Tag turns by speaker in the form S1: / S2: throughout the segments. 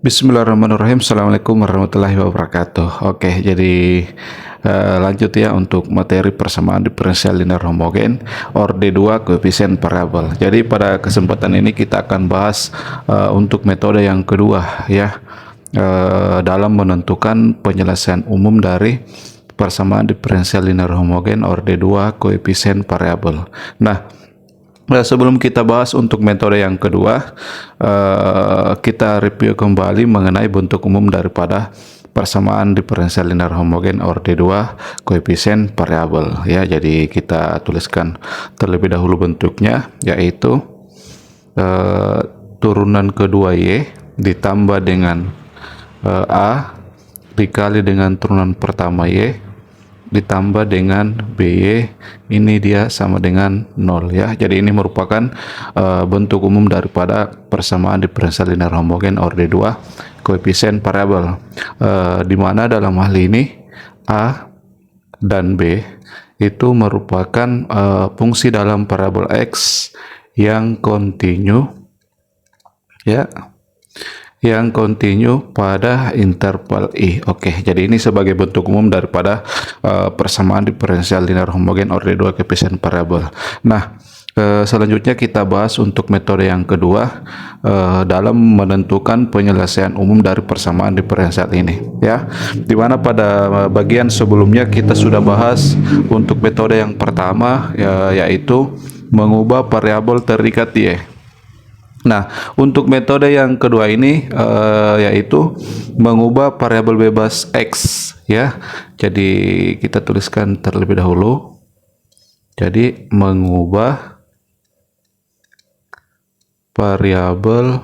S1: Bismillahirrahmanirrahim. Assalamualaikum warahmatullahi wabarakatuh. Oke, jadi lanjut ya untuk materi persamaan diferensial linear homogen orde 2 koefisien variabel. Jadi pada kesempatan ini kita akan bahas untuk metode yang kedua ya, dalam menentukan penyelesaian umum dari persamaan diferensial linear homogen orde 2 koefisien variabel. Nah, sebelum kita bahas untuk metode yang kedua, kita review kembali mengenai bentuk umum daripada persamaan diferensial linear homogen orde 2 koefisien variabel ya. Jadi kita tuliskan terlebih dahulu bentuknya, yaitu turunan kedua Y ditambah dengan A dikali dengan turunan pertama Y ditambah dengan BY, ini dia sama dengan 0 ya. Jadi ini merupakan bentuk umum daripada persamaan diferensial linear homogen orde 2 koefisien variabel, di mana dalam hal ini A dan B itu merupakan fungsi dalam variabel X yang kontinu ya, yang kontinu pada interval I. Oke, jadi ini sebagai bentuk umum daripada persamaan diferensial linear homogen orde 2 koefisien variabel. Nah, selanjutnya kita bahas untuk metode yang kedua dalam menentukan penyelesaian umum dari persamaan diferensial ini ya. Dimana pada bagian sebelumnya kita sudah bahas untuk metode yang pertama yaitu mengubah variabel terikat Y. Nah, untuk metode yang kedua ini yaitu mengubah variabel bebas X ya. Jadi kita tuliskan terlebih dahulu. Jadi mengubah variabel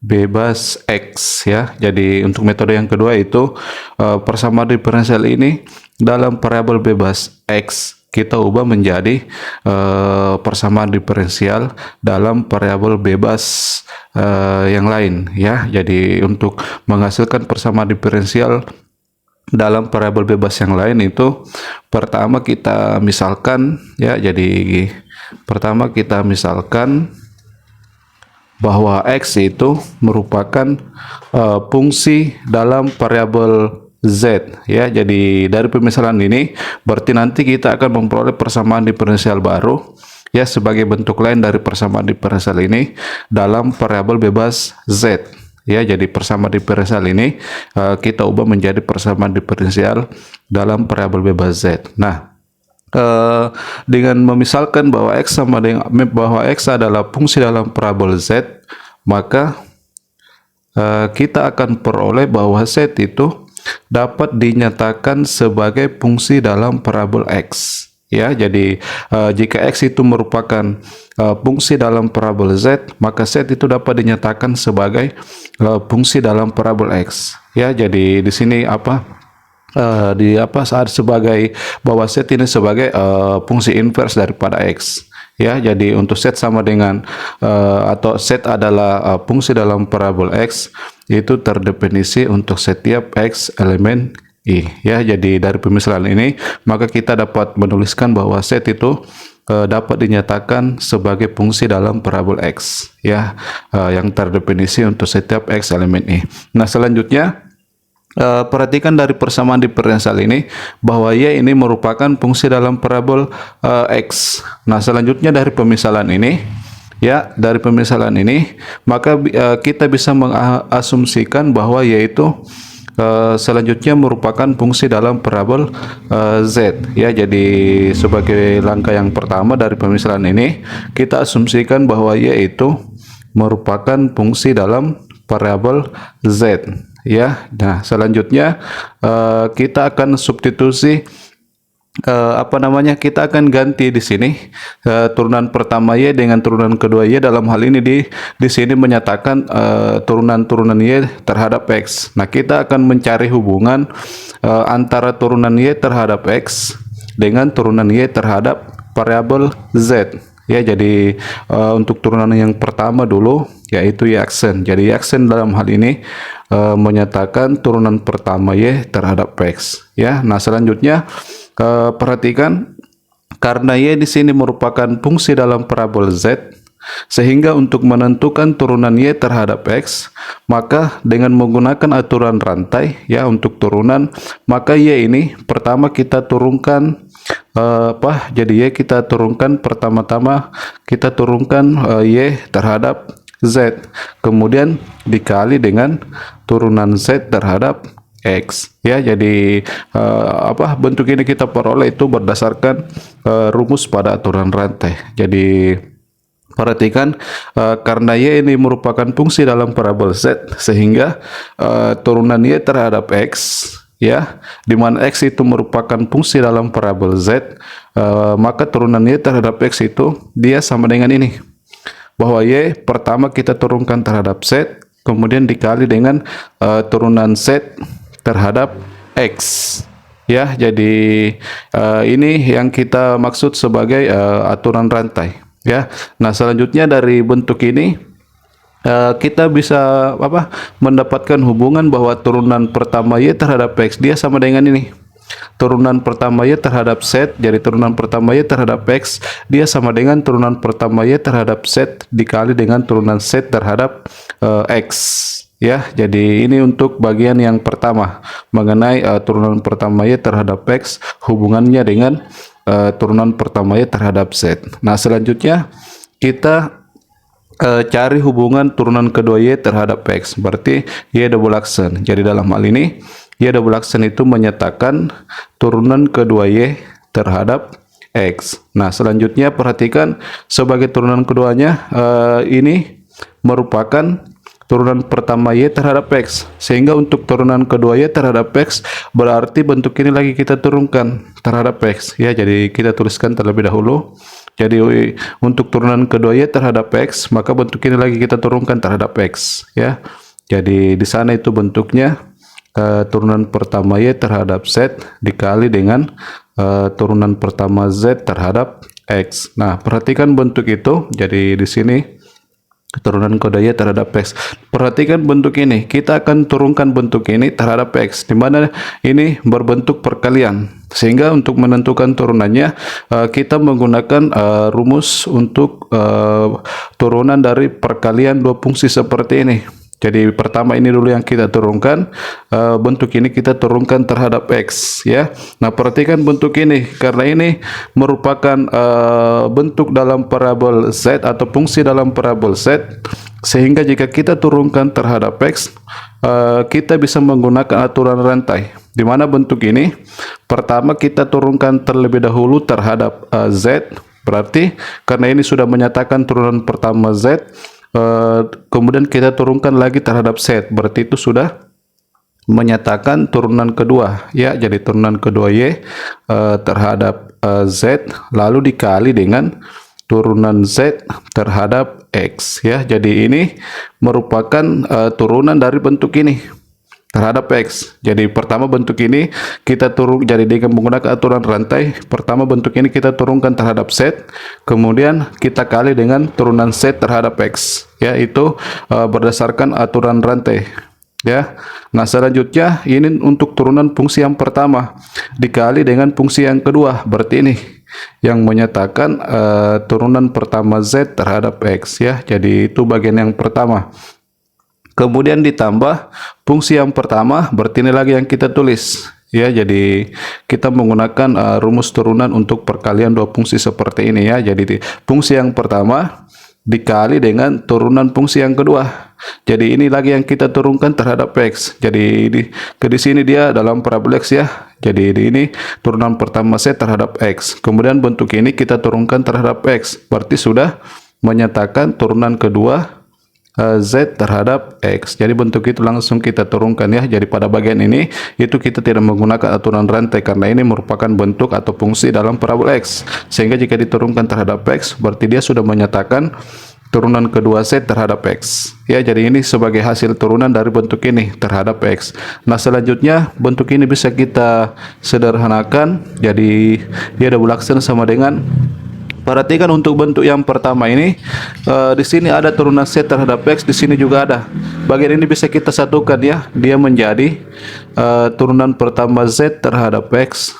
S1: bebas X ya. Jadi untuk metode yang kedua itu persamaan diferensial ini dalam variabel bebas X kita ubah menjadi persamaan diferensial dalam variabel bebas yang lain ya. Jadi untuk menghasilkan persamaan diferensial dalam variabel bebas yang lain itu pertama kita misalkan ya. Jadi pertama kita misalkan bahwa X itu merupakan fungsi dalam variabel Z ya. Jadi dari pemisalan ini berarti nanti kita akan memperoleh persamaan diferensial baru ya, sebagai bentuk lain dari persamaan diferensial ini dalam variabel bebas Z ya. Jadi persamaan diferensial ini kita ubah menjadi persamaan diferensial dalam variabel bebas Z. Nah, dengan memisalkan bahwa X adalah fungsi dalam variabel Z, maka kita akan peroleh bahwa Z itu dapat dinyatakan sebagai fungsi dalam variabel X ya. Jadi jika X itu merupakan fungsi dalam variabel Z, maka Z itu dapat dinyatakan sebagai fungsi dalam variabel X ya. Jadi di sini saat sebagai bahwa Z ini sebagai fungsi inverse daripada X ya. Jadi untuk Z sama dengan atau Z adalah fungsi dalam variabel X, itu terdefinisi untuk setiap X elemen I ya. Jadi dari pemisalan ini maka kita dapat menuliskan bahwa Z itu dapat dinyatakan sebagai fungsi dalam variabel X ya, yang terdefinisi untuk setiap X elemen I. Nah, selanjutnya perhatikan dari persamaan diferensial ini bahwa Y ini merupakan fungsi dalam variabel X. Nah, selanjutnya dari pemisalan ini ya, dari pemisalan ini maka kita bisa mengasumsikan bahwa Y itu selanjutnya merupakan fungsi dalam variabel Z ya. Jadi sebagai langkah yang pertama dari pemisalan ini kita asumsikan bahwa Y itu merupakan fungsi dalam variabel Z ya. Nah, selanjutnya kita akan substitusi kita akan ganti di sini turunan pertama Y dengan turunan kedua Y. Dalam hal ini di sini menyatakan turunan-turunan Y terhadap X. Nah, kita akan mencari hubungan antara turunan Y terhadap X dengan turunan Y terhadap variabel Z ya. Jadi untuk turunan yang pertama dulu yaitu Y aksen. Jadi Y aksen dalam hal ini menyatakan turunan pertama Y terhadap X ya. Nah, selanjutnya perhatikan karena Y di sini merupakan fungsi dalam variabel Z, Sehingga untuk menentukan turunan Y terhadap X, maka dengan menggunakan aturan rantai ya untuk turunan, maka Y ini pertama kita turunkan jadi Y kita turunkan pertama-tama kita turunkan Y terhadap Z, kemudian dikali dengan turunan Z terhadap X ya. Jadi bentuk ini kita peroleh itu berdasarkan rumus pada aturan rantai. Jadi perhatikan karena Y ini merupakan fungsi dalam parabol Z, sehingga turunan Y terhadap X ya, di mana X itu merupakan fungsi dalam parabol Z, maka turunan Y terhadap X itu dia sama dengan ini, bahwa Y pertama kita turunkan terhadap Z, kemudian dikali dengan turunan Z terhadap X ya. Jadi ini yang kita maksud sebagai aturan rantai ya. Nah, selanjutnya dari bentuk ini kita bisa mendapatkan hubungan bahwa turunan pertama Y terhadap X dia sama dengan ini, turunan pertama Y terhadap Z. Jadi turunan pertama Y terhadap X dia sama dengan turunan pertama Y terhadap Z dikali dengan turunan Z terhadap X ya. Jadi ini untuk bagian yang pertama mengenai turunan pertama Y terhadap X, hubungannya dengan turunan pertama Y terhadap Z. Nah, selanjutnya kita cari hubungan turunan kedua Y terhadap X, berarti Y double action. Jadi dalam hal ini Y double action itu menyatakan turunan kedua Y terhadap X. Nah, selanjutnya perhatikan sebagai turunan keduanya ini merupakan turunan pertama Y terhadap X, sehingga untuk turunan kedua Y terhadap X berarti bentuk ini lagi kita turunkan terhadap X ya. Jadi kita tuliskan terlebih dahulu. Jadi untuk turunan kedua Y terhadap X, maka bentuk ini lagi kita turunkan terhadap X ya. Jadi di sana itu bentuknya turunan pertama Y terhadap Z dikali dengan turunan pertama Z terhadap X. Nah, perhatikan bentuk itu. Jadi di sini turunan kode Y terhadap X. Perhatikan bentuk ini, kita akan turunkan bentuk ini terhadap X, di mana ini berbentuk perkalian, sehingga untuk menentukan turunannya kita menggunakan rumus untuk turunan dari perkalian dua fungsi seperti ini. Jadi pertama ini dulu yang kita turunkan, bentuk ini kita turunkan terhadap X ya. Nah, perhatikan bentuk ini, karena ini merupakan bentuk dalam parabol Z atau fungsi dalam parabol Z, sehingga jika kita turunkan terhadap X, kita bisa menggunakan aturan rantai, di mana bentuk ini pertama kita turunkan terlebih dahulu terhadap Z, berarti karena ini sudah menyatakan turunan pertama Z, kemudian kita turunkan lagi terhadap Z, berarti itu sudah menyatakan turunan kedua ya. Jadi turunan kedua Y terhadap Z lalu dikali dengan turunan Z terhadap X ya. Jadi ini merupakan turunan dari bentuk ini terhadap X. Jadi pertama bentuk ini kita turun, jadi dengan menggunakan aturan rantai, pertama bentuk ini kita turunkan terhadap Z, kemudian kita kali dengan turunan Z terhadap X ya. Itu berdasarkan aturan rantai ya. Nah, selanjutnya ini untuk turunan fungsi yang pertama dikali dengan fungsi yang kedua, berarti ini yang menyatakan turunan pertama Z terhadap X ya. Jadi itu bagian yang pertama. Kemudian ditambah fungsi yang pertama, berarti ini lagi yang kita tulis ya. Jadi kita menggunakan rumus turunan untuk perkalian dua fungsi seperti ini ya. Jadi fungsi yang pertama dikali dengan turunan fungsi yang kedua. Jadi ini lagi yang kita turunkan terhadap X. Jadi di sini dia dalam parabol X ya. Jadi ini turunan pertama Z terhadap X. Kemudian bentuk ini kita turunkan terhadap X. Berarti sudah menyatakan turunan kedua Z terhadap X. Jadi bentuk itu langsung kita turunkan ya. Jadi pada bagian ini itu kita tidak menggunakan aturan rantai, karena ini merupakan bentuk atau fungsi dalam parabol X, sehingga jika diturunkan terhadap X berarti dia sudah menyatakan turunan kedua Z terhadap X ya. Jadi ini sebagai hasil turunan dari bentuk ini terhadap X. Nah, selanjutnya bentuk ini bisa kita sederhanakan. Jadi dia double action sama dengan, perhatikan untuk bentuk yang pertama ini, di sini ada turunan Z terhadap X, di sini juga ada. Bagian ini bisa kita satukan ya, dia menjadi turunan pertama Z terhadap X.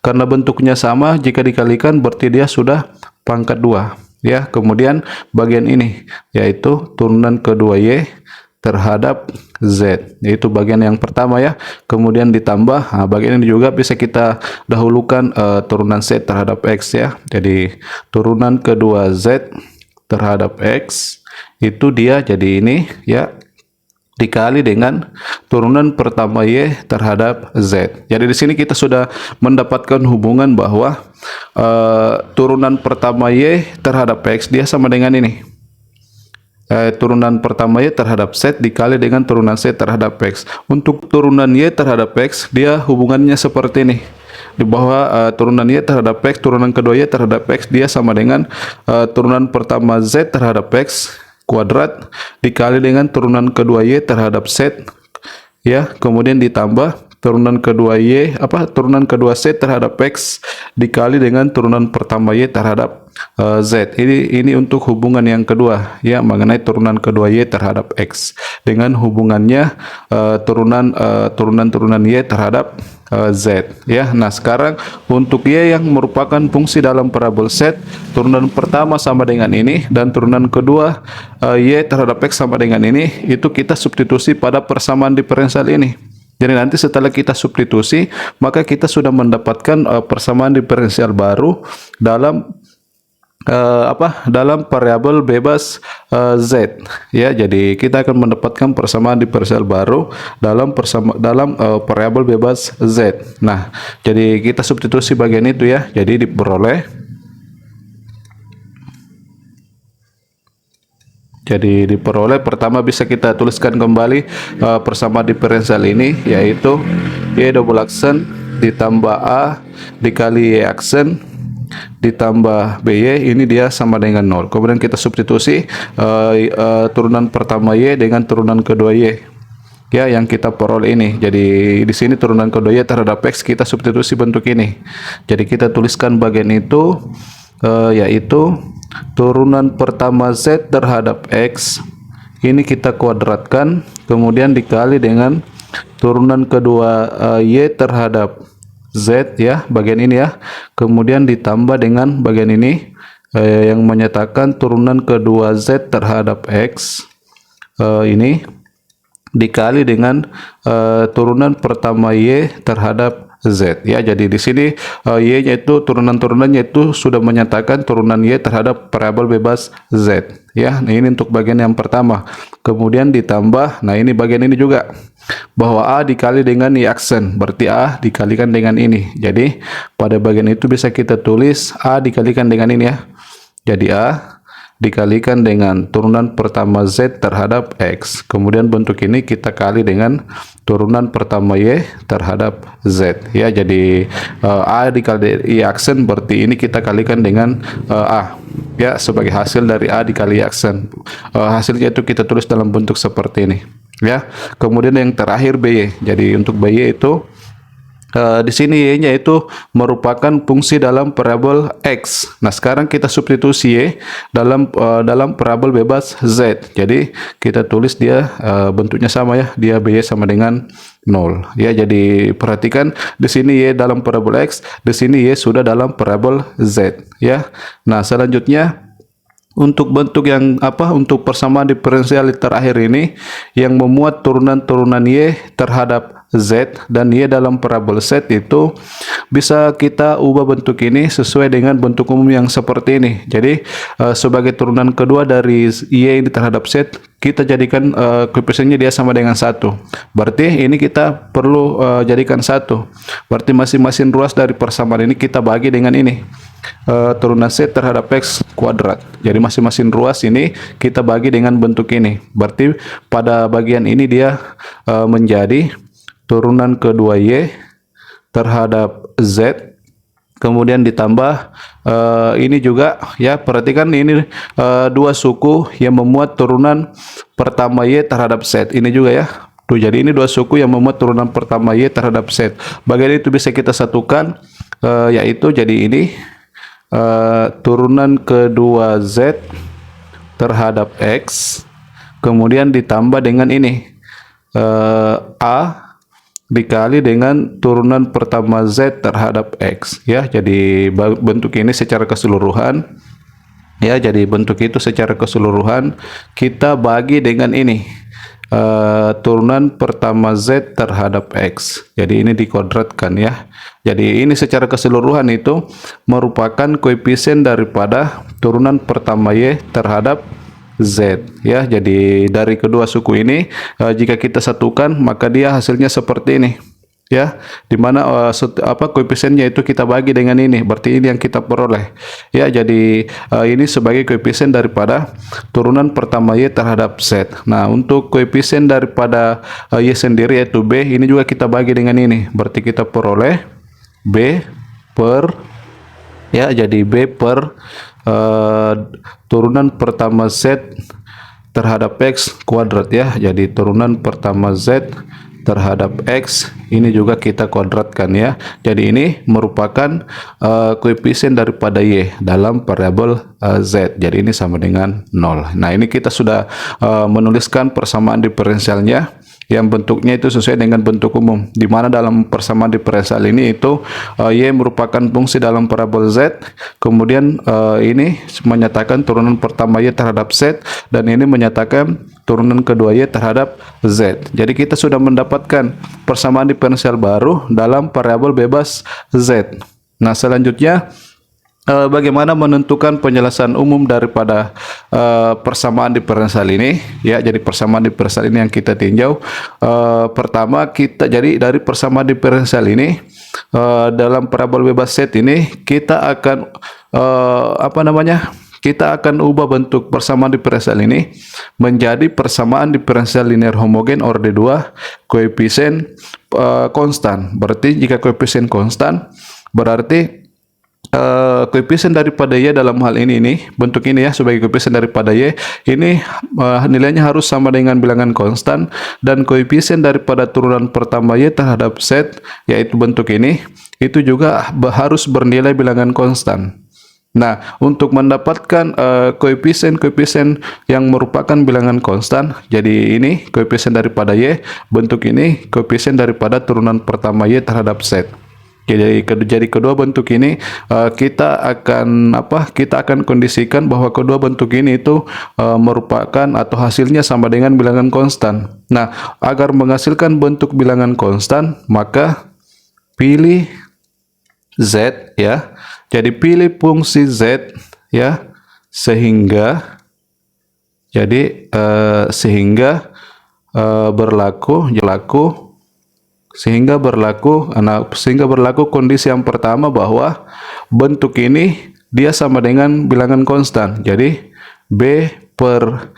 S1: Karena bentuknya sama, jika dikalikan berarti dia sudah pangkat 2 ya. Kemudian bagian ini yaitu turunan kedua Y terhadap Z, yaitu bagian yang pertama ya. Kemudian ditambah, nah, bagian ini juga bisa kita dahulukan turunan Z terhadap X ya. Jadi turunan kedua Z terhadap X itu dia jadi ini ya, dikali dengan turunan pertama Y terhadap Z. Jadi di sini kita sudah mendapatkan hubungan bahwa turunan pertama Y terhadap X dia sama dengan ini. Turunan pertama Y terhadap Z dikali dengan turunan Z terhadap X. Untuk turunan Y terhadap X, dia hubungannya seperti ini. Di bawah turunan Y terhadap X, turunan kedua Y terhadap X, dia sama dengan turunan pertama Z terhadap X kuadrat dikali dengan turunan kedua Y terhadap Z. Ya, kemudian ditambah turunan kedua turunan kedua Z terhadap X dikali dengan turunan pertama Y terhadap Z. Ini untuk hubungan yang kedua ya, mengenai turunan kedua Y terhadap X dengan hubungannya turunan Y terhadap Z ya. Nah, sekarang untuk Y yang merupakan fungsi dalam parabol Z, turunan pertama sama dengan ini dan turunan kedua Y terhadap X sama dengan ini, itu kita substitusi pada persamaan diferensial ini. Jadi nanti setelah kita substitusi, maka kita sudah mendapatkan persamaan diferensial baru dalam dalam variabel bebas Z ya. Jadi kita akan mendapatkan persamaan diferensial baru dalam variabel bebas Z. Nah, jadi kita substitusi bagian itu ya. Jadi diperoleh pertama bisa kita tuliskan kembali persamaan diferensial ini, yaitu Y double aksen ditambah A dikali Y aksen ditambah BY, ini dia sama dengan 0. Kemudian kita substitusi turunan pertama Y dengan turunan kedua Y ya, yang kita peroleh ini. Jadi di sini turunan kedua Y terhadap X kita substitusi bentuk ini. Jadi kita tuliskan bagian itu yaitu turunan pertama Z terhadap X ini kita kuadratkan, kemudian dikali dengan turunan kedua Y terhadap Z ya, bagian ini ya, kemudian ditambah dengan bagian ini yang menyatakan turunan kedua Z terhadap X ini dikali dengan turunan pertama Y terhadap Z ya. Jadi di sini Y-nya itu turunan-turunannya itu sudah menyatakan turunan Y terhadap variabel bebas Z ya. Nah, ini untuk bagian yang pertama. Kemudian ditambah, nah ini bagian ini juga, bahwa A dikali dengan Y aksen, berarti A dikalikan dengan ini. Jadi pada bagian itu bisa kita tulis A dikalikan dengan ini ya. Jadi A dikalikan dengan turunan pertama Z terhadap X. Kemudian bentuk ini kita kali dengan turunan pertama Y terhadap Z ya. Jadi A dikali Y aksen, berarti ini kita kalikan dengan A ya, sebagai hasil dari A dikali Y aksen. Hasilnya itu kita tulis dalam bentuk seperti ini ya. Kemudian yang terakhir BY. Jadi untuk BY itu di sini Y-nya itu merupakan fungsi dalam variabel X. Nah, sekarang kita substitusi Y dalam variabel bebas Z. Jadi kita tulis dia bentuknya sama ya, dia BY sama dengan 0 ya. Jadi perhatikan di sini Y dalam variabel X, di sini Y sudah dalam variabel Z ya. Nah, selanjutnya untuk bentuk yang untuk persamaan diferensial terakhir ini yang memuat turunan-turunan Y terhadap Z dan Y dalam parabol Z, itu bisa kita ubah bentuk ini sesuai dengan bentuk umum yang seperti ini. Jadi sebagai turunan kedua dari Y ini terhadap Z, kita jadikan koefisiennya dia sama dengan 1. Berarti ini kita perlu jadikan 1. Berarti masing-masing ruas dari persamaan ini kita bagi dengan ini, turunan Z terhadap X kuadrat. Jadi masing-masing ruas ini kita bagi dengan bentuk ini. Berarti pada bagian ini dia menjadi turunan kedua Y terhadap Z, kemudian ditambah ini juga ya. Perhatikan ini dua suku yang memuat turunan pertama Y terhadap Z ini juga ya. Tuh, jadi ini dua suku yang memuat turunan pertama Y terhadap Z. Bagian itu bisa kita satukan, yaitu jadi ini turunan kedua Z terhadap X, kemudian ditambah dengan ini A dikali dengan turunan pertama Z terhadap X ya. Jadi bentuk ini secara keseluruhan Ya, jadi bentuk itu secara keseluruhan kita bagi dengan ini, turunan pertama Z terhadap X. Jadi ini dikodratkan ya. Jadi ini secara keseluruhan itu merupakan koefisien daripada turunan pertama Y terhadap Z ya. Jadi dari kedua suku ini, jika kita satukan maka dia hasilnya seperti ini ya, dimana koefisiennya itu kita bagi dengan ini, berarti ini yang kita peroleh ya. Jadi ini sebagai koefisien daripada turunan pertama Y terhadap Z. Nah, untuk koefisien daripada Y sendiri yaitu B, ini juga kita bagi dengan ini, berarti kita peroleh B per, ya, jadi B per turunan pertama Z terhadap X kuadrat ya. Jadi turunan pertama Z terhadap X ini juga kita kuadratkan ya. Jadi ini merupakan koefisien daripada Y dalam variabel Z. Jadi ini sama dengan 0. Nah, ini kita sudah menuliskan persamaan diferensialnya yang bentuknya itu sesuai dengan bentuk umum, di mana dalam persamaan diferensial ini itu Y merupakan fungsi dalam parabol Z, kemudian ini menyatakan turunan pertama Y terhadap Z, dan ini menyatakan turunan kedua Y terhadap Z. Jadi kita sudah mendapatkan persamaan diferensial baru dalam variabel bebas Z. Nah, selanjutnya bagaimana menentukan penjelasan umum daripada persamaan diferensial ini ya. Jadi persamaan diferensial ini yang kita tinjau. Pertama, kita jadi dari persamaan diferensial ini dalam parabol bebas Z ini kita akan kita akan ubah bentuk persamaan diferensial ini menjadi persamaan diferensial linear homogen orde 2 koefisien konstan. Berarti jika koefisien konstan berarti koefisien daripada Y dalam hal ini bentuk ini ya, sebagai koefisien daripada Y ini nilainya harus sama dengan bilangan konstan, dan koefisien daripada turunan pertama Y terhadap Z yaitu bentuk ini itu juga harus bernilai bilangan konstan. Nah, untuk mendapatkan koefisien-koefisien yang merupakan bilangan konstan, jadi ini koefisien daripada Y, bentuk ini koefisien daripada turunan pertama Y terhadap Z. Jadi kedua bentuk ini kita akan kondisikan bahwa kedua bentuk ini itu merupakan atau hasilnya sama dengan bilangan konstan. Nah, agar menghasilkan bentuk bilangan konstan maka pilih Z ya. Jadi pilih fungsi Z ya, sehingga berlaku kondisi yang pertama bahwa bentuk ini dia sama dengan bilangan konstan. Jadi B per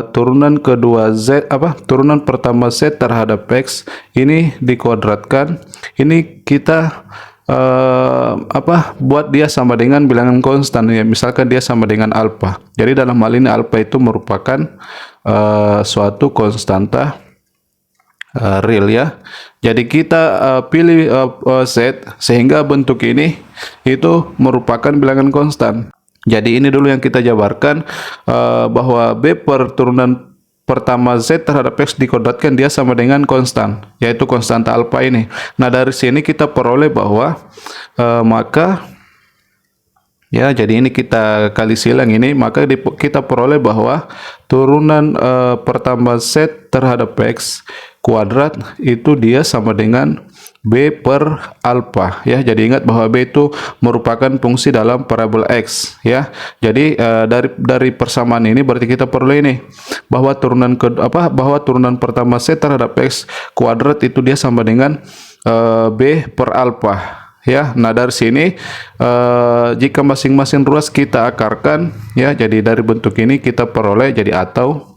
S1: turunan kedua Z turunan pertama Z terhadap X ini dikuadratkan. Ini kita buat dia sama dengan bilangan konstan ya, misalkan dia sama dengan alfa. Jadi dalam hal ini alfa itu merupakan suatu konstanta real ya. Jadi kita pilih Z sehingga bentuk ini itu merupakan bilangan konstan. Jadi ini dulu yang kita jabarkan, bahwa B per turunan pertama Z terhadap X dikuadratkan dia sama dengan konstan, yaitu konstanta alfa ini. Nah, dari sini kita peroleh bahwa maka ya, jadi ini kita kali silang ini, maka kita peroleh bahwa turunan pertama Z terhadap X kuadrat itu dia sama dengan B per alfa ya. Jadi ingat bahwa B itu merupakan fungsi dalam parabol X ya. Jadi dari persamaan ini berarti kita perlu ini bahwa turunan pertama Z terhadap X kuadrat itu dia sama dengan B per alfa ya. Nah, dari sini jika masing-masing ruas kita akarkan ya, jadi dari bentuk ini kita peroleh jadi atau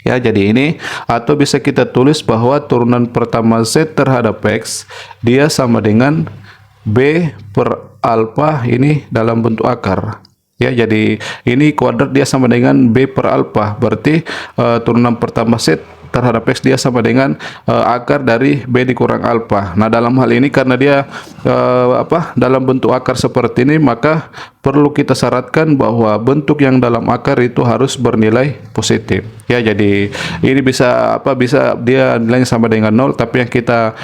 S1: ya, jadi ini atau bisa kita tulis bahwa turunan pertama Z terhadap X dia sama dengan B per alfa ini dalam bentuk akar ya. Jadi ini kuadrat dia sama dengan B per alfa, berarti turunan pertama Z terhadap X dia sama dengan akar dari B dikurang alfa. Nah, dalam hal ini karena dia dalam bentuk akar seperti ini, maka perlu kita syaratkan bahwa bentuk yang dalam akar itu harus bernilai positif. Ya, jadi ini bisa dia nilainya sama dengan 0, tapi yang kita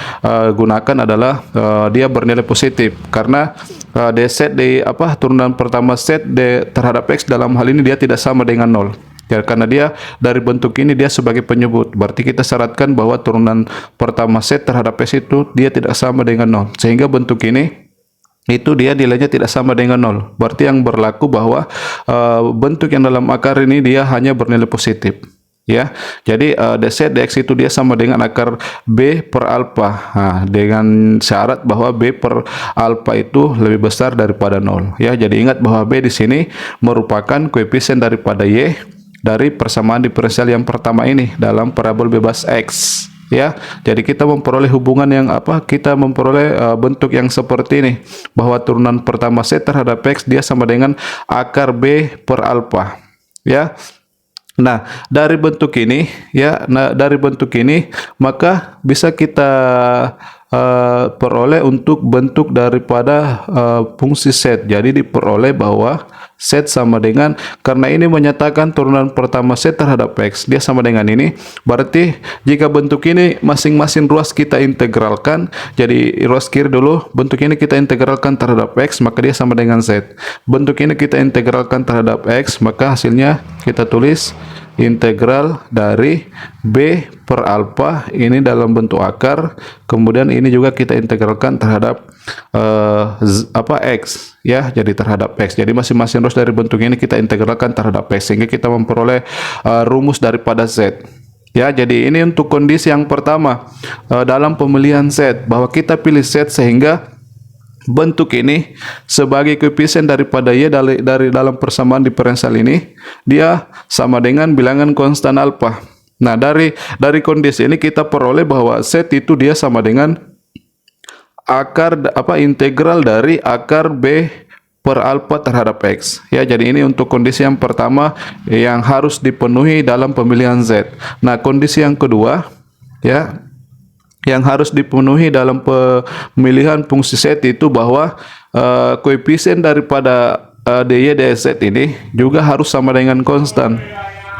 S1: gunakan adalah dia bernilai positif karena D set di turunan pertama set D terhadap X dalam hal ini dia tidak sama dengan 0. Ya, karena dia dari bentuk ini dia sebagai penyebut. Berarti kita syaratkan bahwa turunan pertama set terhadap X itu dia tidak sama dengan 0. Sehingga bentuk ini itu dia nilainya tidak sama dengan 0. Berarti yang berlaku bahwa bentuk yang dalam akar ini dia hanya bernilai positif. Ya, jadi D set dx itu dia sama dengan akar B per alfa. Nah, dengan syarat bahwa B per alfa itu lebih besar daripada 0. Ya, jadi ingat bahwa B di sini merupakan koefisien daripada Y dari persamaan diferensial yang pertama ini dalam parabol bebas X. Ya, jadi kita memperoleh hubungan yang kita memperoleh bentuk yang seperti ini, bahwa turunan pertama Z terhadap X dia sama dengan akar B per alfa. Ya, nah dari bentuk ini maka bisa kita peroleh untuk bentuk daripada fungsi Z. Jadi diperoleh bahwa Z sama dengan, karena ini menyatakan turunan pertama Z terhadap X dia sama dengan ini, berarti jika bentuk ini masing-masing ruas kita integralkan, jadi ruas kiri dulu, bentuk ini kita integralkan terhadap X, maka dia sama dengan Z. Bentuk ini kita integralkan terhadap X, maka hasilnya kita tulis integral dari B per alfa ini dalam bentuk akar, kemudian ini juga kita integralkan terhadap X, ya, jadi terhadap X. Jadi masing-masing ruas dari bentuk ini kita integralkan terhadap X, sehingga kita memperoleh rumus daripada Z. Ya, jadi ini untuk kondisi yang pertama dalam pemilihan Z, bahwa kita pilih Z sehingga bentuk ini sebagai koefisien daripada Y dari dalam persamaan diferensial ini dia sama dengan bilangan konstan alfa. Nah, dari kondisi ini kita peroleh bahwa Z itu dia sama dengan akar integral dari akar B per alfa terhadap X. Ya, jadi ini untuk kondisi yang pertama yang harus dipenuhi dalam pemilihan Z. Nah, kondisi yang kedua, ya, yang harus dipenuhi dalam pemilihan fungsi Z itu bahwa koefisien daripada dy dz ini juga harus sama dengan konstan,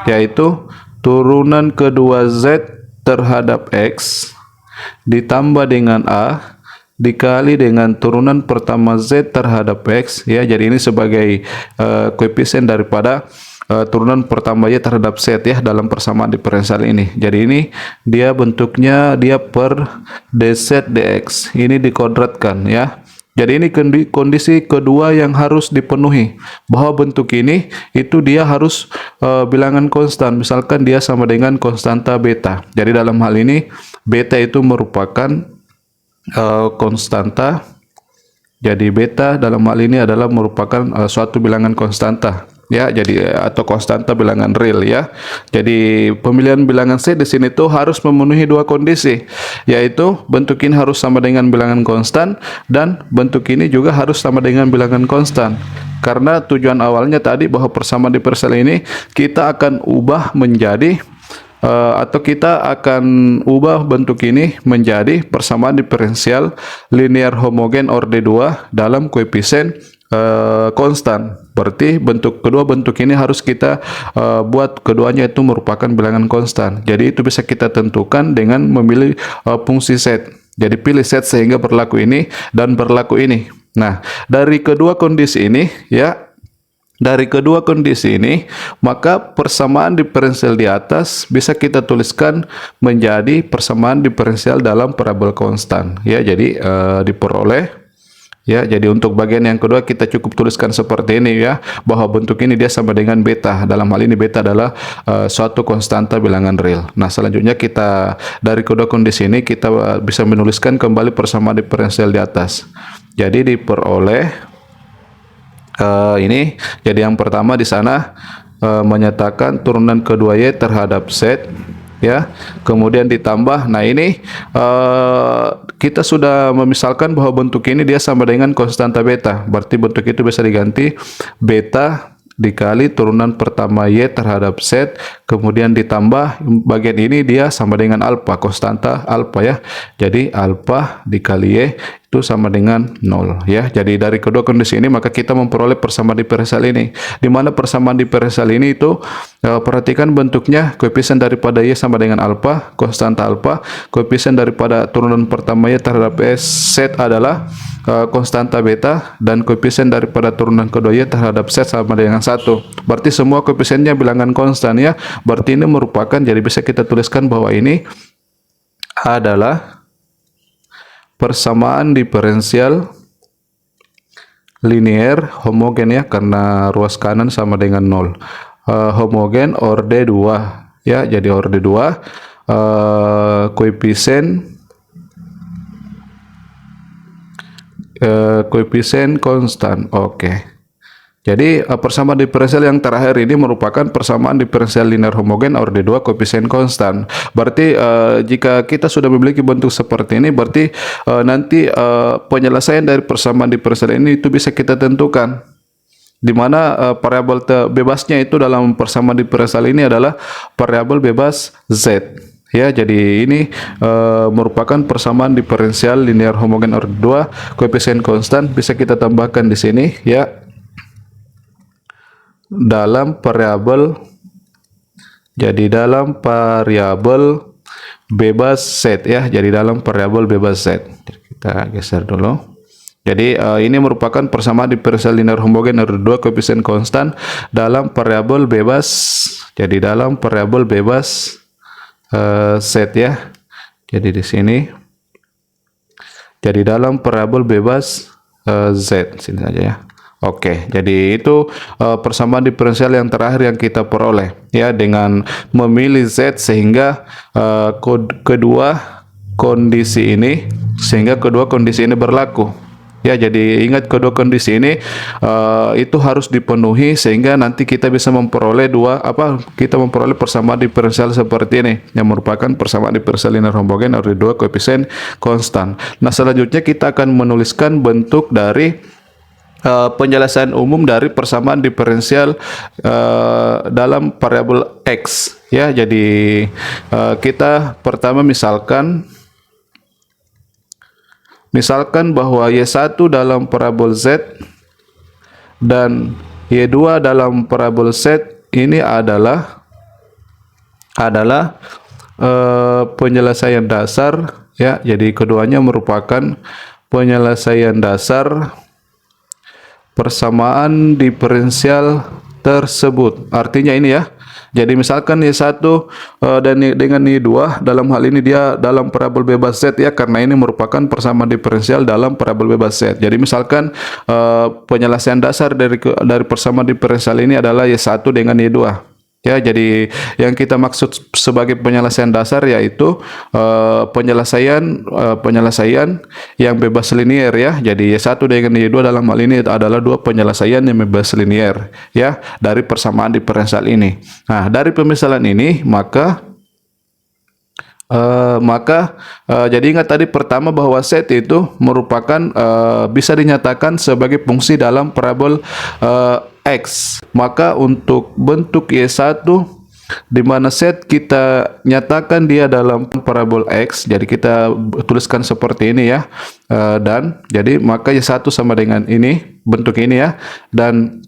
S1: yaitu turunan kedua Z terhadap X ditambah dengan A dikali dengan turunan pertama Z terhadap X. Ya, jadi ini sebagai koefisien daripada turunan pertama Y terhadap Z, ya, dalam persamaan diferensial ini. Jadi ini dia bentuknya dia per dz dx, ini dikuadratkan, ya. Jadi ini kondisi kedua yang harus dipenuhi, bahwa bentuk ini itu dia harus bilangan konstan, misalkan dia sama dengan konstanta beta. Jadi dalam hal ini beta itu merupakan konstanta. Jadi beta dalam hal ini adalah merupakan suatu bilangan konstanta, ya, jadi atau konstanta bilangan real, ya. Jadi pemilihan bilangan C di sini tuh harus memenuhi dua kondisi, yaitu bentuk ini harus sama dengan bilangan konstan dan bentuk ini juga harus sama dengan bilangan konstan. Karena tujuan awalnya tadi bahwa persamaan diferensial ini kita akan ubah menjadi atau kita akan ubah bentuk ini menjadi persamaan diferensial linear homogen orde 2 dalam koefisien konstan. Berarti kedua bentuk ini harus kita buat keduanya itu merupakan bilangan konstan. Jadi itu bisa kita tentukan dengan memilih fungsi Z. Jadi pilih Z sehingga berlaku ini dan berlaku ini. Nah, dari kedua kondisi ini, ya, maka persamaan diferensial di atas bisa kita tuliskan menjadi persamaan diferensial dalam parabol konstan. Ya, jadi diperoleh, ya. Jadi untuk bagian yang kedua kita cukup tuliskan seperti ini, ya, bahwa bentuk ini dia sama dengan beta. Dalam hal ini beta adalah suatu konstanta bilangan real. Nah, selanjutnya kita dari kedua kondisi ini kita bisa menuliskan kembali persamaan diferensial di atas. Jadi diperoleh ini, jadi yang pertama di sana menyatakan turunan kedua Y terhadap Z, ya, kemudian ditambah. Nah, ini kita sudah memisalkan bahwa bentuk ini dia sama dengan konstanta beta, berarti bentuk itu bisa diganti beta dikali turunan pertama Y terhadap Z, kemudian ditambah bagian ini dia sama dengan alfa, konstanta alfa ya. Jadi alfa dikali Y itu sama dengan 0 ya. Jadi dari kedua kondisi ini maka kita memperoleh persamaan diferensial ini. Di mana persamaan diferensial ini itu perhatikan bentuknya, koefisien daripada Y sama dengan alfa, konstanta alfa, koefisien daripada turunan pertama Y terhadap Z adalah konstanta beta, dan koefisien daripada turunan kedua Y terhadap Z sama dengan 1. Berarti semua koefisiennya bilangan konstan ya. Berarti ini merupakan, jadi bisa kita tuliskan bahwa ini adalah persamaan diferensial linear homogen ya, karena ruas kanan sama dengan 0. Homogen orde 2 ya, jadi orde 2, koefisien konstan. Oke. Jadi persamaan diferensial yang terakhir ini merupakan persamaan diferensial linear homogen orde 2 koefisien konstan. Berarti jika kita sudah memiliki bentuk seperti ini, berarti nanti penyelesaian dari persamaan diferensial ini itu bisa kita tentukan, di mana variabel bebasnya itu dalam persamaan diferensial ini adalah variabel bebas Z. Ya, jadi ini merupakan persamaan diferensial linear homogen orde 2 koefisien konstan, bisa kita tambahkan di sini ya, dalam variabel, jadi dalam variabel bebas Z ya, jadi dalam variabel bebas Z. Kita geser dulu. Jadi ini merupakan persamaan diferensial linear homogen orde 2 koefisien konstan dalam variabel bebas, jadi dalam variabel bebas Z ya. Jadi di sini, jadi dalam variabel bebas Z, sini saja ya. Oke, jadi itu persamaan diferensial yang terakhir yang kita peroleh ya, dengan memilih Z sehingga kedua kondisi ini berlaku. Ya, jadi ingat kedua kondisi ini itu harus dipenuhi sehingga nanti kita bisa memperoleh kita memperoleh persamaan diferensial seperti ini yang merupakan persamaan diferensial linear homogen orde 2 koefisien konstan. Nah, selanjutnya kita akan menuliskan bentuk dari penjelasan umum dari persamaan diferensial dalam variabel X ya. Jadi kita pertama misalkan bahwa Y1 dalam parabol Z dan Y2 dalam parabol Z ini adalah penyelesaian dasar ya. Jadi keduanya merupakan penyelesaian dasar persamaan diferensial tersebut. Artinya ini ya. Jadi misalkan Y1 dan dengan Y2, dalam hal ini dia dalam parabol bebas Z ya, karena ini merupakan persamaan diferensial dalam parabol bebas Z. Jadi misalkan penyelesaian dasar dari persamaan diferensial ini adalah Y1 dengan Y2. Ya, jadi yang kita maksud sebagai penyelesaian dasar yaitu penyelesaian yang bebas linear ya. Jadi Y1 dengan Y2 dalam hal ini adalah dua penyelesaian yang bebas linear ya dari persamaan diferensial ini. Nah, dari pemisalan ini maka jadi ingat tadi pertama bahwa Z itu merupakan bisa dinyatakan sebagai fungsi dalam parabol X. Maka untuk bentuk Y1 di mana Z kita nyatakan dia dalam parabol X, jadi kita tuliskan seperti ini ya. Dan jadi maka Y1 sama dengan ini, bentuk ini ya. Dan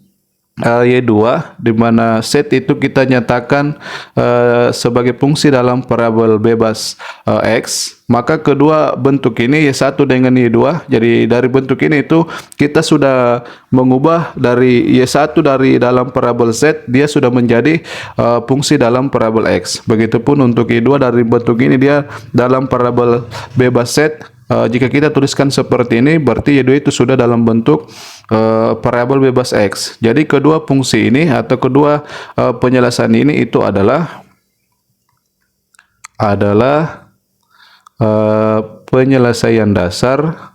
S1: Y2 di mana Z itu kita nyatakan sebagai fungsi dalam parabol bebas X, maka kedua bentuk ini Y1 dengan Y2, jadi dari bentuk ini itu kita sudah mengubah dari Y1 dari dalam parabol Z, dia sudah menjadi fungsi dalam parabol X. Begitupun untuk Y2 dari bentuk ini dia dalam parabol bebas Z. Jika kita tuliskan seperti ini, berarti Y2 itu sudah dalam bentuk parabol bebas X. Jadi kedua fungsi ini atau kedua penjelasan ini itu adalah penyelesaian dasar.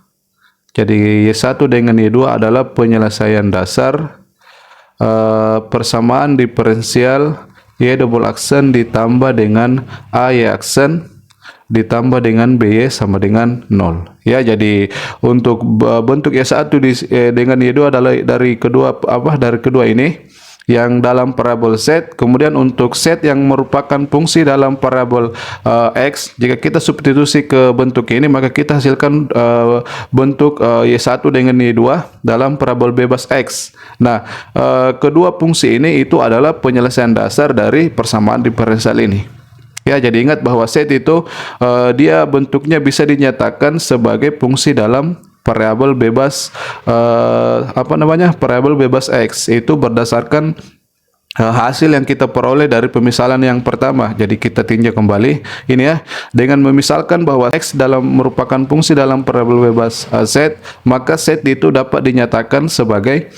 S1: Jadi Y1 dengan Y2 adalah penyelesaian dasar persamaan diferensial Y double aksen ditambah dengan AY aksen ditambah dengan BY sama dengan 0 ya. Jadi untuk bentuk Y1 dengan Y2 adalah dari kedua ini yang dalam variabel Z, kemudian untuk Z yang merupakan fungsi dalam variabel X, jika kita substitusi ke bentuk ini maka kita hasilkan bentuk Y1 dengan Y2 dalam variabel bebas X. Nah, kedua fungsi ini itu adalah penyelesaian dasar dari persamaan diferensial ini. Ya, jadi ingat bahwa Z itu dia bentuknya bisa dinyatakan sebagai fungsi dalam variabel bebas variabel bebas X, itu berdasarkan hasil yang kita peroleh dari pemisalan yang pertama. Jadi kita tinjau kembali ini ya, dengan memisalkan bahwa X merupakan fungsi dalam variabel bebas Z, maka Z itu dapat dinyatakan sebagai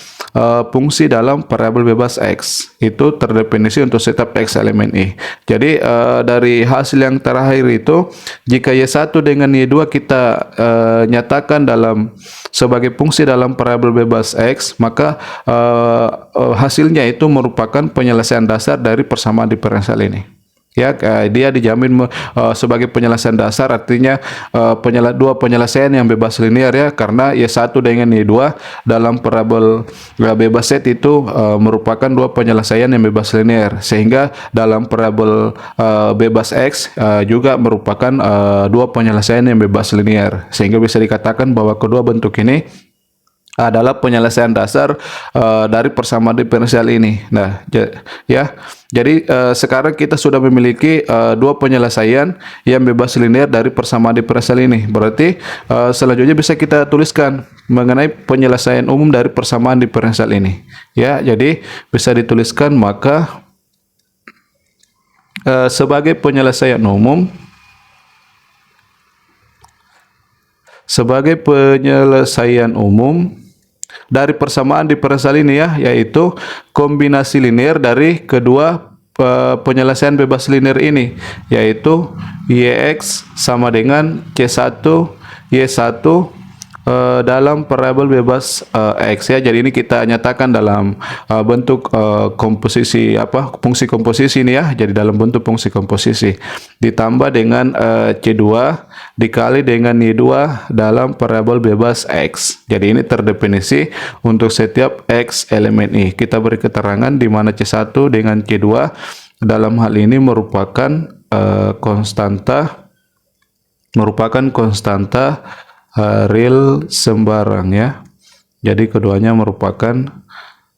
S1: fungsi dalam variabel bebas X, itu terdefinisi untuk setiap X elemen I. Jadi dari hasil yang terakhir itu, jika Y1 dengan Y2 kita nyatakan sebagai fungsi dalam variabel bebas X, maka hasilnya itu merupakan penyelesaian dasar dari persamaan diferensial ini. Ya, dia dijamin sebagai penyelesaian dasar, artinya dua penyelesaian yang bebas linear ya, karena Y1 dengan Y2 dalam variabel bebas Z itu merupakan dua penyelesaian yang bebas linear, sehingga dalam variabel bebas X juga merupakan dua penyelesaian yang bebas linear, sehingga bisa dikatakan bahwa kedua bentuk ini adalah penyelesaian dasar dari persamaan diferensial ini. Nah, jadi sekarang kita sudah memiliki dua penyelesaian yang bebas linear dari persamaan diferensial ini. Berarti selanjutnya bisa kita tuliskan mengenai penyelesaian umum dari persamaan diferensial ini. Ya, jadi bisa dituliskan, maka sebagai penyelesaian umum dari persamaan diferensial ini ya, yaitu kombinasi linear dari kedua penyelesaian bebas linear ini, yaitu YX sama dengan C1 Y1 dalam variabel bebas X ya. Jadi ini kita nyatakan dalam bentuk komposisi fungsi komposisi ini ya. Jadi dalam bentuk fungsi komposisi ditambah dengan C2 dikali dengan Y2 dalam variabel bebas X. Jadi ini terdefinisi untuk setiap X elemen I. Kita beri keterangan di mana C1 dengan C2 dalam hal ini merupakan konstanta real sembarang ya. Jadi keduanya merupakan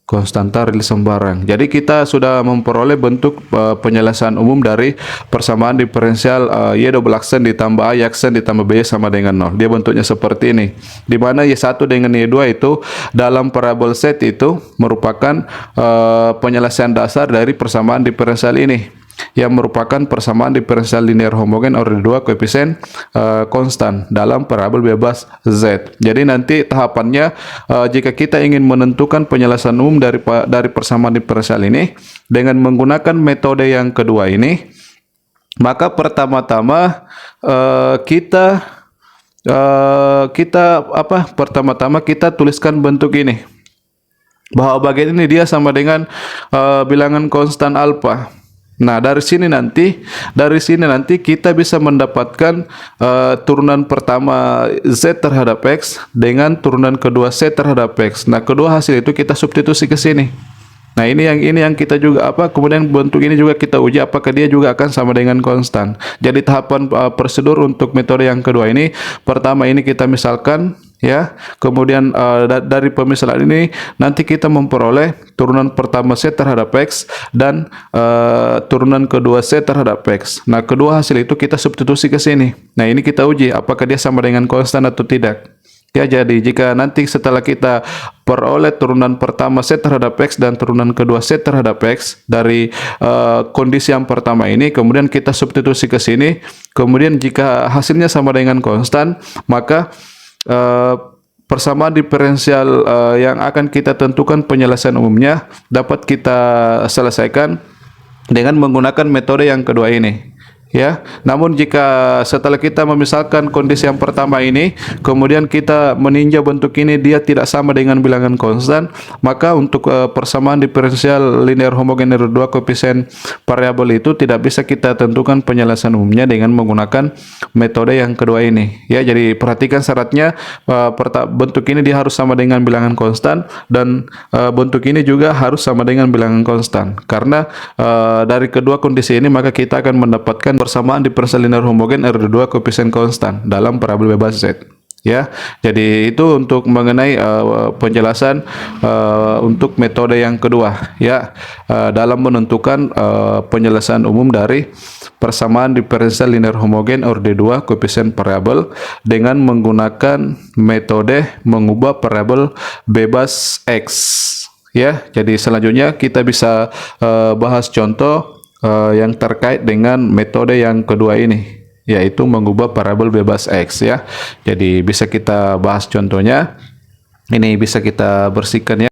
S1: konstanta real sembarang. Jadi kita sudah memperoleh bentuk penyelesaian umum dari persamaan diferensial Y double aksen ditambah A aksen ditambah B sama dengan 0. Dia bentuknya seperti ini, di mana Y1 dengan Y2 itu dalam variabel Z itu merupakan penyelesaian dasar dari persamaan diferensial ini, yang merupakan persamaan diferensial linear homogen order 2 koefisien konstan dalam variabel bebas Z. Jadi nanti tahapannya jika kita ingin menentukan penyelesaian umum dari persamaan diferensial ini dengan menggunakan metode yang kedua ini, maka pertama-tama kita tuliskan bentuk ini, bahwa bagian ini dia sama dengan bilangan konstan alfa. Nah, dari sini nanti kita bisa mendapatkan turunan pertama Z terhadap X dengan turunan kedua Z terhadap X. Nah, kedua hasil itu kita substitusi ke sini. Nah, ini yang kita juga kemudian bentuk ini juga kita uji apakah dia juga akan sama dengan konstan. Jadi tahapan prosedur untuk metode yang kedua ini, pertama ini kita misalkan ya, kemudian dari pemisalan ini nanti kita memperoleh turunan pertama Z terhadap X dan turunan kedua Z terhadap X. Nah, kedua hasil itu kita substitusi ke sini. Nah, ini kita uji apakah dia sama dengan konstan atau tidak. Ya, jadi jika nanti setelah kita peroleh turunan pertama Z terhadap X dan turunan kedua Z terhadap X dari kondisi yang pertama ini, kemudian kita substitusi ke sini, kemudian jika hasilnya sama dengan konstan, maka persamaan diferensial yang akan kita tentukan penyelesaian umumnya dapat kita selesaikan dengan menggunakan metode yang kedua ini. ya. Namun jika setelah kita memisalkan kondisi yang pertama ini, kemudian kita meninjau bentuk ini dia tidak sama dengan bilangan konstan, maka untuk persamaan diferensial linear homogen dari dua koefisien variabel itu tidak bisa kita tentukan penyelesaian umumnya dengan menggunakan metode yang kedua ini. Ya, jadi perhatikan syaratnya, bentuk ini dia harus sama dengan bilangan konstan, dan bentuk ini juga harus sama dengan bilangan konstan. Karena dari kedua kondisi ini maka kita akan mendapatkan persamaan diferensial linear homogen dari dua koefisien konstan dalam variabel bebas Z. Ya, jadi itu untuk mengenai penjelasan untuk metode yang kedua, ya, dalam menentukan penyelesaian umum dari persamaan diferensial linear homogen dari dua koefisien variabel dengan menggunakan metode mengubah variabel bebas X. Ya, jadi selanjutnya kita bisa bahas contoh yang terkait dengan metode yang kedua ini, yaitu mengubah variabel bebas X, ya. Jadi bisa kita bahas contohnya. Ini bisa kita bersihkan, ya.